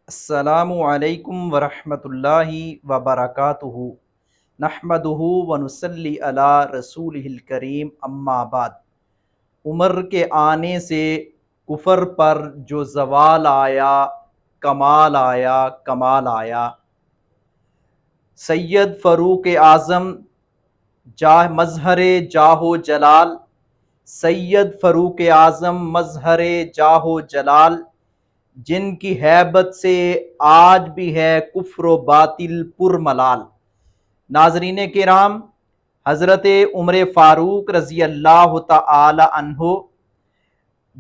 السلام علیکم ورحمۃ اللہ وبرکاتہ نحمدہ ونصلی علی رسولہ الکریم اما بعد۔ عمر کے آنے سے کفر پر جو زوال آیا، کمال آیا، کمال آیا۔ سید فاروق اعظم مظہر جاہ و جلال، سید فاروق اعظم مظہر جاہ و جلال، جن کی ہیبت سے آج بھی ہے کفر و باطل پر ملال۔ ناظرین کرام، حضرت عمر فاروق رضی اللہ تعالی عنہ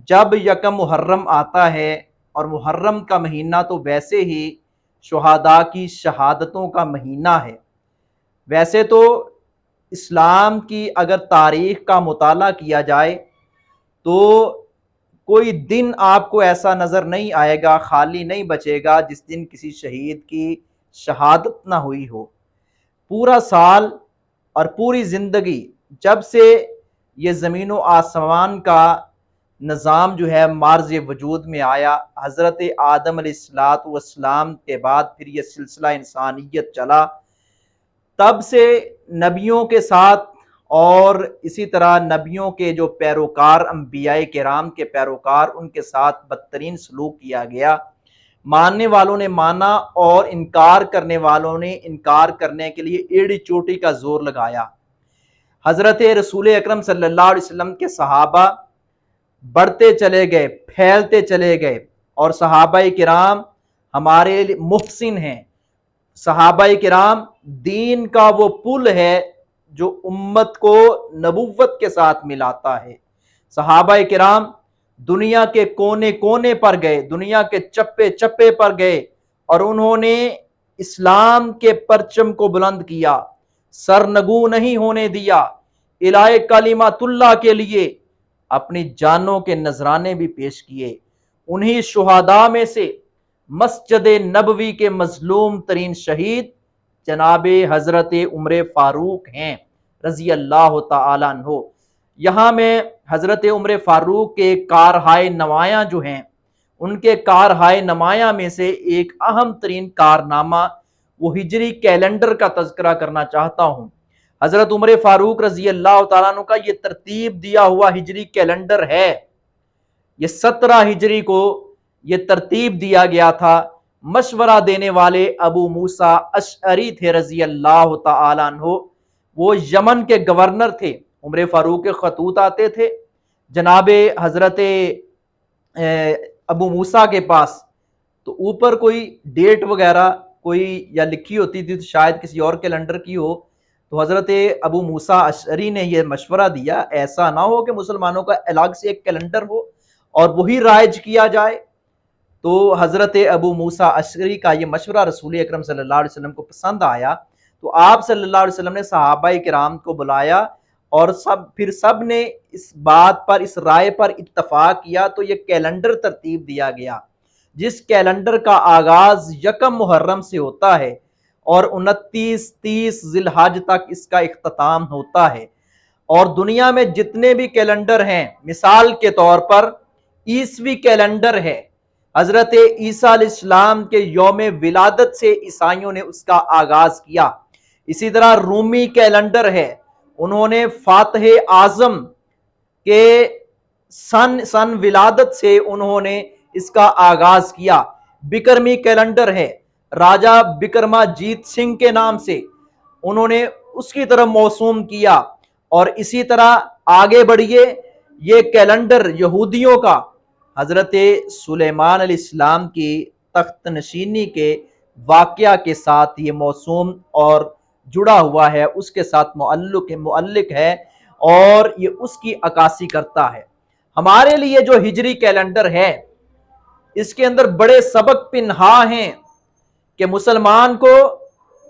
جب یکم محرم آتا ہے، اور محرم کا مہینہ تو ویسے ہی شہداء کی شہادتوں کا مہینہ ہے۔ ویسے تو اسلام کی اگر تاریخ کا مطالعہ کیا جائے تو کوئی دن آپ کو ایسا نظر نہیں آئے گا، خالی نہیں بچے گا جس دن کسی شہید کی شہادت نہ ہوئی ہو۔ پورا سال اور پوری زندگی، جب سے یہ زمین و آسمان کا نظام جو ہے مارز وجود میں آیا، حضرت آدم علیہ السلام کے بعد پھر یہ سلسلہ انسانیت چلا، تب سے نبیوں کے ساتھ اور اسی طرح نبیوں کے جو پیروکار، انبیاء کرام کے پیروکار، ان کے ساتھ بدترین سلوک کیا گیا۔ ماننے والوں نے مانا اور انکار کرنے والوں نے انکار کرنے کے لیے ایڑی چوٹی کا زور لگایا۔ حضرت رسول اکرم صلی اللہ علیہ وسلم کے صحابہ بڑھتے چلے گئے، پھیلتے چلے گئے، اور صحابہ کرام ہمارے محسن ہیں۔ صحابہ کرام دین کا وہ پل ہے جو امت کو نبوت کے ساتھ ملاتا ہے۔ صحابہ کرام دنیا کے کونے کونے پر گئے، دنیا کے چپے چپے پر گئے، اور انہوں نے اسلام کے پرچم کو بلند کیا، سرنگوں نہیں ہونے دیا، الہ کلمۃ اللہ کے لیے اپنی جانوں کے نذرانے بھی پیش کیے۔ انہی شہداء میں سے مسجد نبوی کے مظلوم ترین شہید جناب حضرت عمر فاروق ہیں رضی اللہ تعالیٰ عنہ۔ یہاں میں حضرت عمر فاروق کے کارہائے نمایاں جو ہیں، ان کے کارہائے نمایاں میں سے ایک اہم ترین کارنامہ وہ ہجری کیلنڈر کا تذکرہ کرنا چاہتا ہوں۔ حضرت عمر فاروق رضی اللہ تعالیٰ عنہ کا یہ ترتیب دیا ہوا ہجری کیلنڈر ہے۔ یہ 17 ہجری کو یہ ترتیب دیا گیا تھا۔ مشورہ دینے والے ابو موسیٰ اشعری تھے رضی اللہ تعالیٰ عنہ۔ وہ یمن کے گورنر تھے۔ عمر فاروق کے خطوط آتے تھے جناب حضرت ابو موسیٰ کے پاس، تو اوپر کوئی ڈیٹ وغیرہ کوئی یا لکھی ہوتی تھی، تو شاید کسی اور کیلنڈر کی ہو۔ تو حضرت ابو موسیٰ اشعری نے یہ مشورہ دیا، ایسا نہ ہو کہ مسلمانوں کا الگ سے ایک کیلنڈر ہو اور وہی رائج کیا جائے۔ تو حضرت ابو موسیٰ اشعری کا یہ مشورہ رسول اکرم صلی اللہ علیہ وسلم کو پسند آیا، تو آپ صلی اللہ علیہ وسلم نے صحابہ کرام کو بلایا، اور پھر سب نے اس بات پر، اس رائے پر اتفاق کیا، تو یہ کیلنڈر ترتیب دیا گیا، جس کیلنڈر کا آغاز یکم محرم سے ہوتا ہے اور 29-30 ذی الحج تک اس کا اختتام ہوتا ہے۔ اور دنیا میں جتنے بھی کیلنڈر ہیں، مثال کے طور پر عیسوی کیلنڈر ہے، حضرت عیسیٰ علیہ السلام کے یوم ولادت سے عیسائیوں نے اس کا آغاز کیا۔ اسی طرح رومی کیلنڈر ہے، انہوں نے فاتح اعظم کے سن ولادت سے انہوں نے اس کا آغاز کیا۔ بکرمی کیلنڈر ہے، راجہ بکرما جیت سنگھ کے نام سے انہوں نے اس کی طرف موسوم کیا۔ اور اسی طرح آگے بڑھیے، یہ کیلنڈر یہودیوں کا حضرت سلیمان علیہ السلام کی تخت نشینی کے واقعہ کے ساتھ یہ موسوم اور جڑا ہوا ہے، اس کے ساتھ معلق ہے، اور یہ اس کی عکاسی کرتا ہے۔ ہمارے لیے جو ہجری کیلنڈر ہے، اس کے اندر بڑے سبق پنہاں ہیں کہ مسلمان کو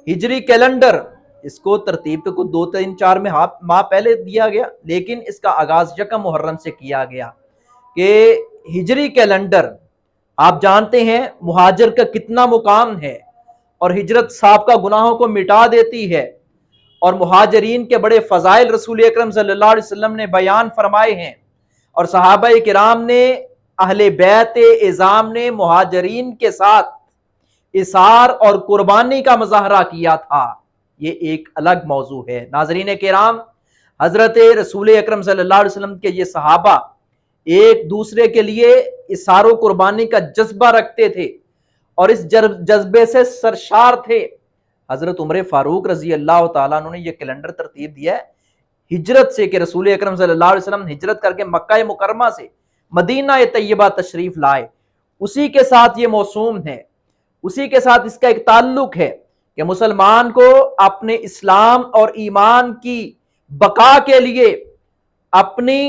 ہجری کیلنڈر، اس کو ترتیب تو 2-3-4 ماہ پہلے دیا گیا، لیکن اس کا آغاز یکم محرم سے کیا گیا کہ ہجری کیلنڈر، آپ جانتے ہیں مہاجر کا کتنا مقام ہے، اور ہجرت سابقہ گناہوں کو مٹا دیتی ہے، اور مہاجرین کے بڑے فضائل رسول اکرم صلی اللہ علیہ وسلم نے بیان فرمائے ہیں، اور صحابہ کرام نے، اہل بیت اعظام نے مہاجرین کے ساتھ इसार और कुर्बानी का मुजाहरा किया था, ये एक अलग मौजू है। नाजरीन किराम, हजरत रसूल अकरम सल्लल्लाहु अलैहि वसल्लम के ये सहाबा एक दूसरे के लिए इसार और कुर्बानी का जज्बा रखते थे और इस जज्बे से सरशार थे। हजरत उमर फारूक रजी अल्लाह तआला अन्हु ने यह कैलेंडर तरतीब दिया है हिजरत से, कि रसूल अकरम सल्लल्लाहु अलैहि वसल्लम हिजरत करके मक्का मुकर्रमा से मदीना तैयबा तशरीफ लाए, उसी के साथ ये मौसूम है, उसी के साथ इसका एक ताल्लुक है कि मुसलमान को अपने इस्लाम और ईमान की बका के लिए अपनी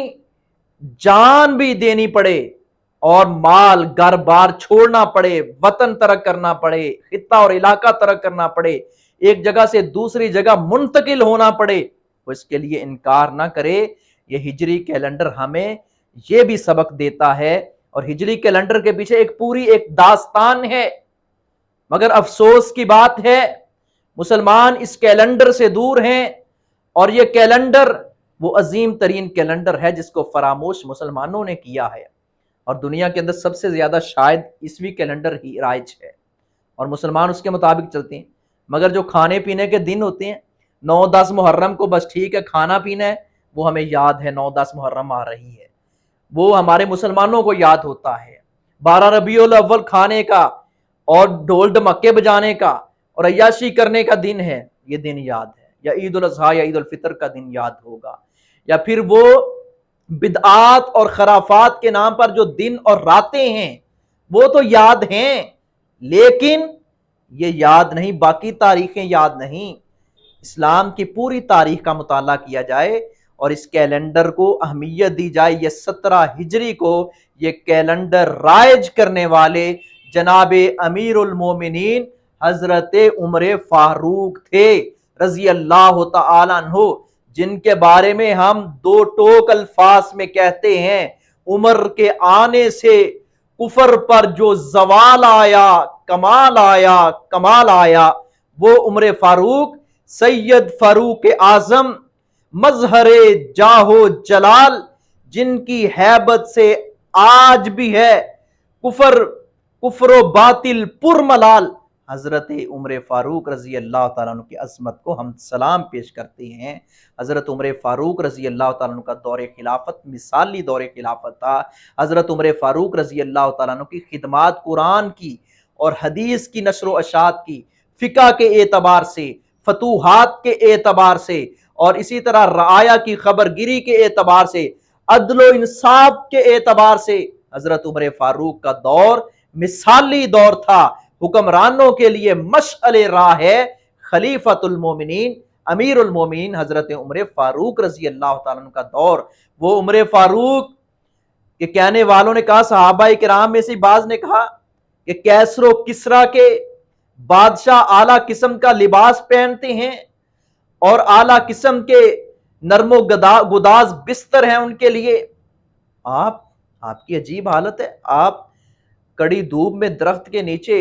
जान भी देनी पड़े और माल घर बार छोड़ना पड़े, वतन तरक करना पड़े, खित्ता और इलाका तरक करना पड़े, एक जगह से दूसरी जगह मुंतकिल होना पड़े, वो इसके लिए इनकार ना करे। ये हिजरी कैलेंडर हमें ये भी सबक देता है और हिजरी कैलेंडर के पीछे एक पूरी एक दास्तान है। मगर अफसोस की बात है मुसलमान इस कैलेंडर से दूर हैं और ये कैलेंडर वो अजीम तरीन कैलेंडर है जिसको फरामोश मुसलमानों ने किया है और दुनिया के अंदर सबसे ज्यादा शायद ईसवी कैलेंडर ही राइज है और मुसलमान उसके मुताबिक चलते हैं। मगर जो खाने पीने के दिन होते हैं 9-10 मुहर्रम को बस ठीक है खाना पीना है, वो हमें याद है 9-10 मुहर्रम आ रही है, वो हमारे मुसलमानों को याद होता है। 12 रबीउल अव्वल खाने का और ढोल ढमक्के बजाने का और अय्याशी करने का दिन है, ये दिन याद है। या ईद उल अज़हा या ईद उल फितर का दिन याद होगा, या फिर वो बिदआत और खराफात के नाम पर जो दिन और रातें हैं वो तो याद हैं, लेकिन ये याद नहीं, बाकी तारीखें याद नहीं। इस्लाम की पूरी तारीख का मुताला किया जाए और इस कैलेंडर को अहमियत दी जाए। ये 17 हिजरी को ये कैलेंडर राइज करने वाले जनाबे अमीरुल मोमिनीन हजरत उमर फारूक थे रजी अल्लाह तआला अन्हु, जिनके बारे में हम 2 टोक अल्फाज में कहते हैं, उमर के आने से कुफर पर जो जवाल आया, कमाल आया, कमाल आया, वो उमर फारूक सैयद फारूक आजम मजहरे जाहो जलाल, जिनकी हैबत से आज भी है कुफर बातिल पुरमलाल, हजरत उमर फारूक रजी अल्लाह तआला अन्हु की अजमत को हम सलाम पेश करते हैं। हजरत उमर फारूक रजी अल्लाह तआला अन्हु का दौरे खिलाफत मिसाली दौरे खिलाफत था। हजरत उमर फारूक रजी अल्लाह तआला अन्हु की खिदमात कुरान की और हदीस की नशर व अशात की, फिका के एतबार से, फतूहात के एतबार से और इसी तरह रआया की खबरगिरी के एतबार से, अदलो इंसाफ के एतबार से हजरत उमर फारूक का दौर मिसाली दौर था। हुक्मरानों के लिए मशअले राह है खलीफतुल मोमिनीन अमीरुल मोमिनीन हजरत उमर फारूक रजी अल्लाह तआला अन्हु का दौर। वो उमर फारूक के कहने वालों ने कहा, सहाबा किराम में से बाज ने कहा कि कैसरो किसरा के बादशाह आला किस्म का लिबास पहनते हैं और आला किस्म के नरमो गुदाज बिस्तर हैं उनके लिए। आपकी अजीब हालत है, आप कड़ी धूप में दरख्त के नीचे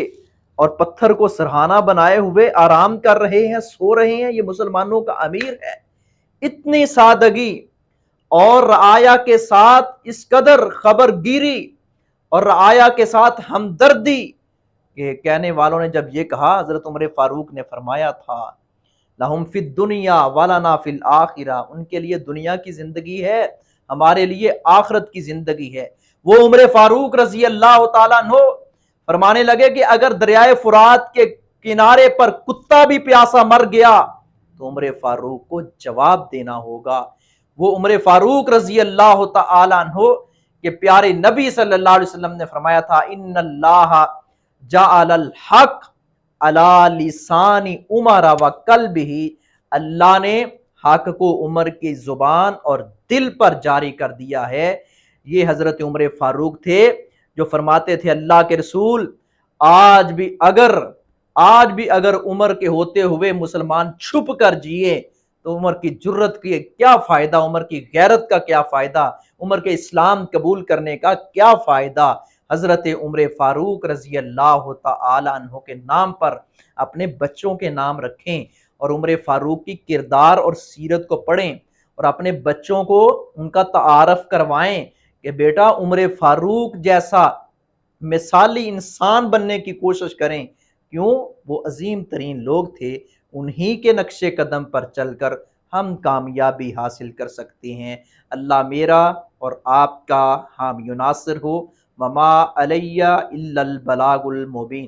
और पत्थर को सरहाना बनाए हुए आराम कर रहे हैं, सो रहे हैं, ये मुसलमानों का अमीर है। इतनी सादगी और रआया के साथ इस कदर खबरगिरी और रआया के साथ हमदर्दी के कहने वालों ने जब ये कहा, हजरत उमर फारूक ने फरमाया था, लहुम फिद दुनिया वलना फिल आखिरा, उनके लिए दुनिया की जिंदगी है, हमारे लिए आखिरत की जिंदगी है। वो उमर फारूक रजी अल्लाह तआला अन्हु फरमाने लगे कि अगर दरियाए फुरात के किनारे पर कुत्ता भी प्यासा मर गया तो उमर फारूक को जवाब देना होगा। वो उमर फारूक रजी अल्लाह तआला अन्हु के प्यारे नबी सल्लल्लाहु अलैहि वसल्लम ने फरमाया था, इन्नल्लाह जअलल हक अला लिसानी उमर व कल्बिही, अल्लाह ने हक को उमर की जुबान और दिल पर जारी कर दिया है। ये हजरत उमर फारूक थे जो फरमाते थे, अल्लाह के रसूल आज भी अगर उमर के होते हुए मुसलमान छुप कर जिए तो उमर की जुर्रत की क्या फायदा, उमर की गैरत का क्या फायदा, उमर के इस्लाम कबूल करने का क्या फायदा। हजरत उमर फारूक रजी अल्लाह तआला अन्हु के नाम पर अपने बच्चों के नाम रखें और उमर फारूक की किरदार और सीरत को पढ़ें और अपने बच्चों को उनका तारफ करवाएं कि बेटा उमर फारूक जैसा मिसाली इंसान बनने की कोशिश करें, کیوں؟ وہ عظیم ترین لوگ تھے، انہی کے نقش قدم پر چل کر ہم کامیابی حاصل کر سکتے ہیں۔ اللہ میرا اور آپ کا حامی و ناصر ہو۔ وما علیہ الا البلاغ المبین۔